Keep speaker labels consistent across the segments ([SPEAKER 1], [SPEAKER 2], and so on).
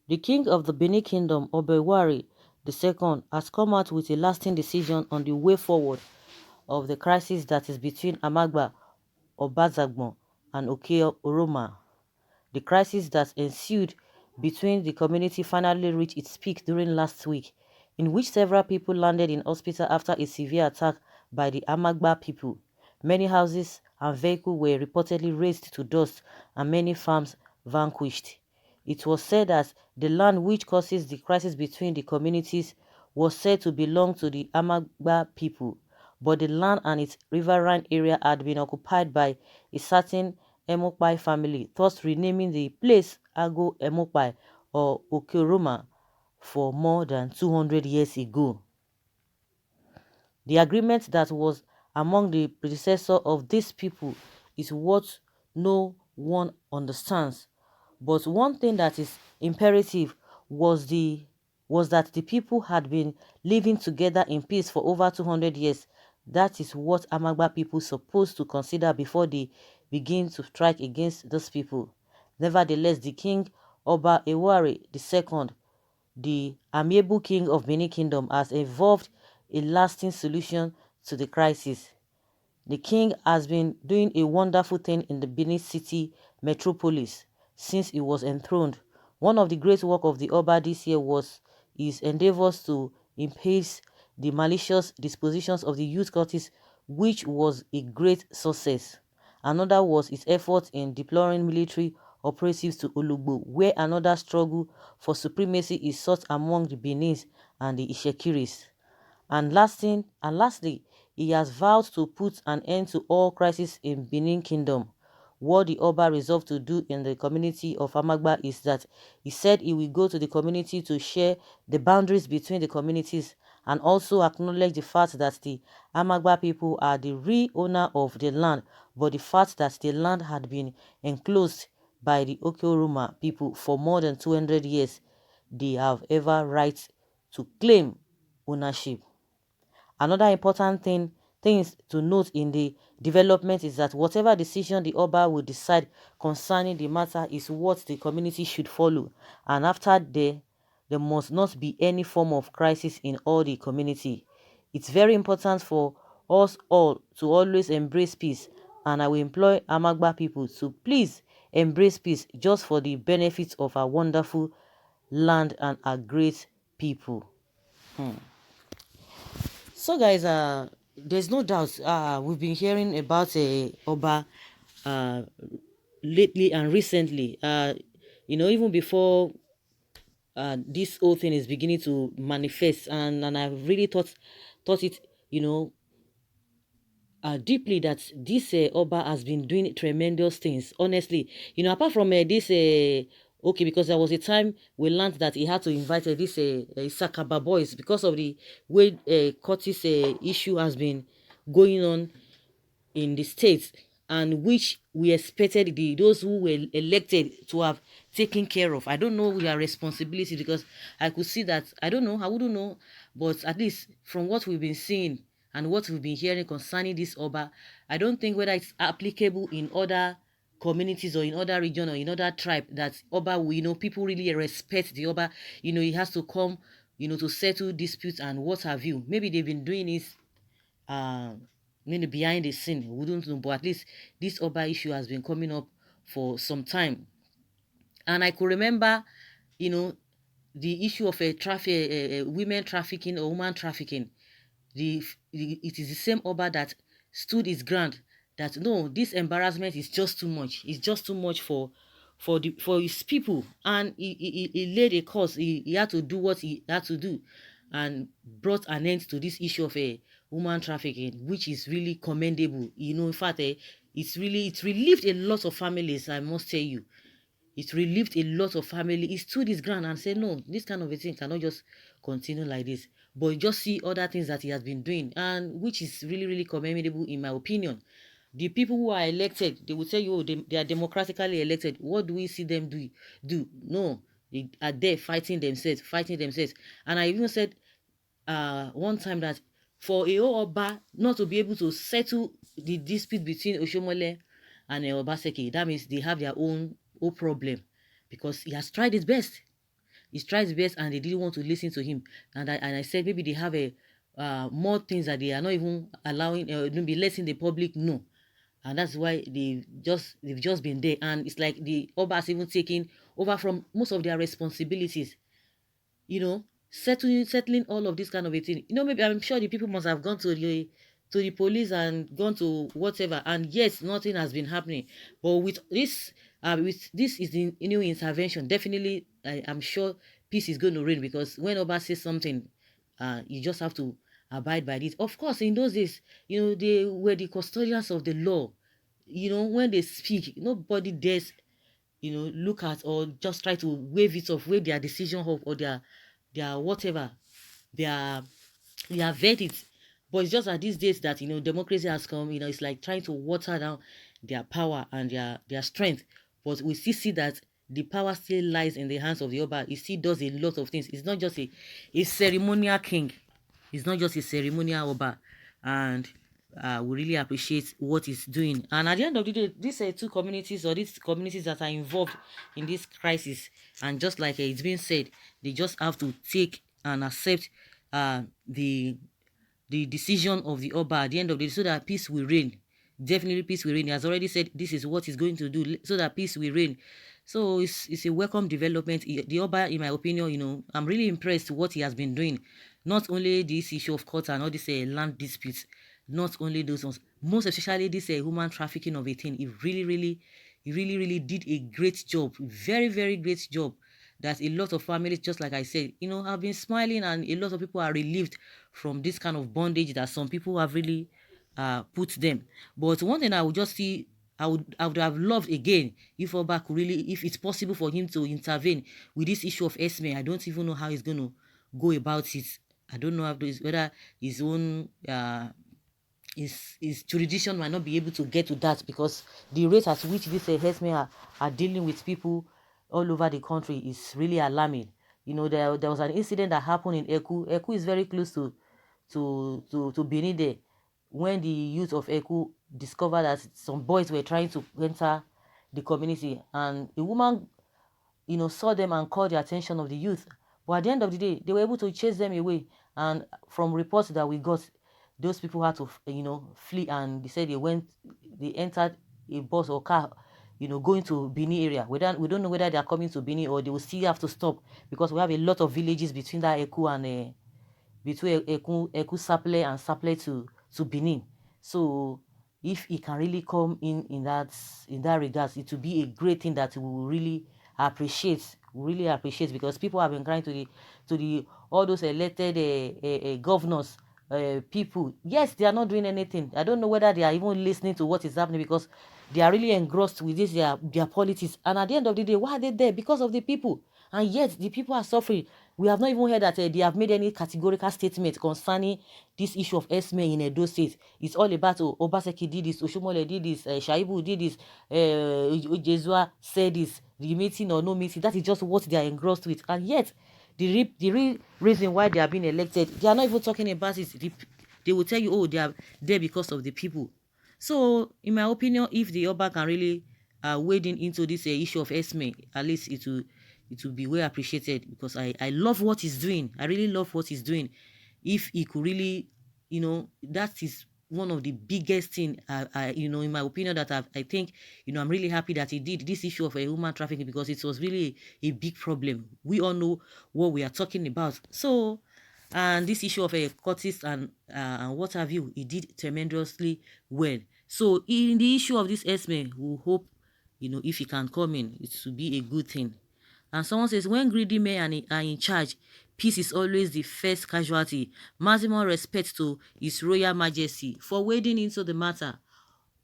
[SPEAKER 1] The king of the Benin Kingdom, Obewari II, has come out with a lasting decision on the way forward of the crisis that is between Amagba, Obazagbon, and Oke Oroma. The crisis that ensued between the community finally reached its peak during last week, in which several people landed in hospital after a severe attack by the Amagba people. Many houses and vehicles were reportedly razed to dust and many farms vanquished. It was said that the land which causes the crisis between the communities was said to belong to the Amagba people, but the land and its riverine area had been occupied by a certain Emokpai family, thus renaming the place Ago Emokpai or Okeoroma for more than 200 years ago. The agreement that was among the predecessor of these people is what no one understands. But one thing that is imperative was the was that the people had been living together in peace for over 200 years. That is what Amagba people supposed to consider before they begin to strike against those people. Nevertheless, the king Oba Ewari II, the amiable king of Benin Kingdom, has evolved a lasting solution to the crisis. The king has been doing a wonderful thing in the Benin City metropolis since he was enthroned. One of the great work of the Oba this year was his endeavors to impede the malicious dispositions of the youth cultists, which was a great success. Another was his effort in deploying military operatives to Olugbo, where another struggle for supremacy is sought among the Benin and the Ishekiris. And lastly, he has vowed to put an end to all crises in Benin Kingdom. What the Oba resolved to do in the community of Amagba is that he said he will go to the community to share the boundaries between the communities and also acknowledge the fact that the Amagba people are the real owner of the land, but the fact that the land had been enclosed by the Okeoroma people for more than 200 years, they have ever right to claim ownership. Another important things to note in the development is that whatever decision the Oba will decide concerning the matter is what the community should follow, and after there must not be any form of crisis in all the community. It's very important for us all to always embrace peace, and I will employ Amagba people to please embrace peace just for the benefits of our wonderful land and our great people. So guys, there's no doubt we've been hearing about Oba uh lately and recently. Even before this whole thing is beginning to manifest, and I really thought it, you know, deeply that this Oba has been doing tremendous things. Honestly, apart from this, okay, because there was a time we learned that he had to invite this Sakaba boys because of the way Curtis issue has been going on in the states, and which we expected those who were elected to have taken care of. I don't know their responsibility because I could see that, I don't know, I wouldn't know, but at least from what we've been seeing and what we've been hearing concerning this Oba, I don't think whether it's applicable in other communities or in other region or in other tribe that Oba will, people really respect the Oba. He has to come, to settle disputes and what have you. Maybe they've been doing it uh, behind the scene. We wouldn't know, but at least this Oba issue has been coming up for some time. And I could remember, you know, the issue of a women trafficking or woman trafficking. It is the same Oba that stood his ground that no, this embarrassment is just too much. It's just too much for his people, and he laid a course. He had to do what he had to do, and brought an end to this issue of a woman trafficking, which is really commendable. In fact, it's relieved a lot of families. I must tell you, it relieved a lot of family. He stood his ground and said, no, this kind of a thing cannot just continue like this. But you just see other things that he has been doing, and which is really, really commendable in my opinion. The people who are elected, they will tell you, oh, they are democratically elected. What do we see them do? No, they are there fighting themselves. And I even said one time that for a Oba not to be able to settle the dispute between Oshomole and Obaseki, that means they have their own problem, because he has tried his best. He tried his best, and they didn't want to listen to him. And I said maybe they have a more things that they are not even allowing, maybe letting the public know, and that's why they've just been there. And it's like the Oba has even taken over from most of their responsibilities, settling all of this kind of a thing. Maybe I'm sure the people must have gone to the police and gone to whatever, and yet nothing has been happening. But with this is the new intervention. Definitely, I'm sure peace is going to reign, because when Oba says something, you just have to abide by it. Of course, in those days, they were the custodians of the law. When they speak, nobody dares look at or just try to wave their decision off, or their whatever, their their verdict. But it's just at these days that democracy has come. It's like trying to water down their power and their strength. But we still see that the power still lies in the hands of the Oba. He still does a lot of things. It's not just a ceremonial king. It's not just a ceremonial Oba. And we really appreciate what he's doing. And at the end of the day, these two communities, or these communities that are involved in this crisis, and just like it's been said, they just have to take and accept the decision of the Oba at the end of the day, so that peace will reign. Definitely peace will reign. He has already said this is what he's going to do, so that peace will reign. So it's a welcome development. The Oba, in my opinion, I'm really impressed with what he has been doing. Not only this issue of court and all these land disputes, not only those ones, most especially this human trafficking of a thing. He really did a great job, very, very great job. That a lot of families, just like I said, have been smiling, and a lot of people are relieved from this kind of bondage that some people have really put them. But one thing I would just see, I would have loved again if Oba could really, if it's possible for him to intervene with this issue of Esme. I don't even know how he's going to go about it. I don't know whether his own his jurisdiction might not be able to get to that, because the rate at which these herdsmen are dealing with people all over the country is really alarming. There was an incident that happened in Eku. Eku is very close to Benin there, when the youth of Eku discovered that some boys were trying to enter the community, and a woman saw them and called the attention of the youth. But at the end of the day, they were able to chase them away. And from reports that we got, those people had to, flee. And they said they entered a bus or car, going to Benin area. We don't know whether they are coming to Benin, or they will still have to stop, because we have a lot of villages between that Eku and between Eku Saple and Saple to Benin. So if he can really come in that regards, it will be a great thing that we will really appreciate, because people have been crying to the all those elected governors, people. Yes, they are not doing anything. I don't know whether they are even listening to what is happening, because they are really engrossed with this their politics. And at the end of the day, why are they there? Because of the people. And yet the people are suffering. We have not even heard that they have made any categorical statement concerning this issue of Esme in Edo State. It's all about Obaseki did this, Oshomole did this, Shaibu did this, Jesua said this, the meeting or no meeting. That is just what they are engrossed with. And yet, the real reason why they are being elected, they are not even talking about it. They will tell you, oh, they are there because of the people. So, in my opinion, if the Oba can really wade into this issue of Esme, at least it will be well appreciated, because I love what he's doing. I really love what he's doing. If he could really, that is one of the biggest thing, in my opinion, that I think, I'm really happy that he did this issue of human trafficking, because it was really a big problem. We all know what we are talking about. So, and this issue of a courtist and what have you, he did tremendously well. So, in the issue of this Esme, we hope, if he can come in, it will be a good thing. And someone says, when greedy men are in charge, peace is always the first casualty. Maximum respect to His Royal Majesty for wading into the matter.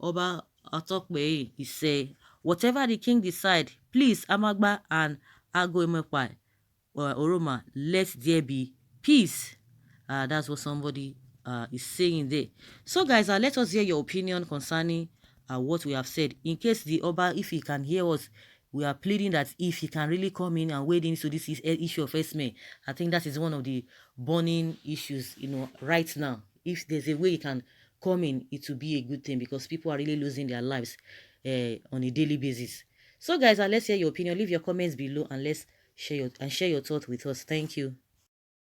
[SPEAKER 1] Oba Atokbe, he say, whatever the king decide, please Amagba and Agoemepai or Oroma, let there be peace. That's what somebody is saying there. So guys, let us hear your opinion concerning what we have said. In case the Oba, if he can hear us, we are pleading that if he can really come in and wade into this issue of Esme, I think that is one of the burning issues, right now. If there's a way he can come in, it will be a good thing, because people are really losing their lives on a daily basis. So guys, let's hear your opinion. Leave your comments below, and let's share your thoughts with us. Thank you.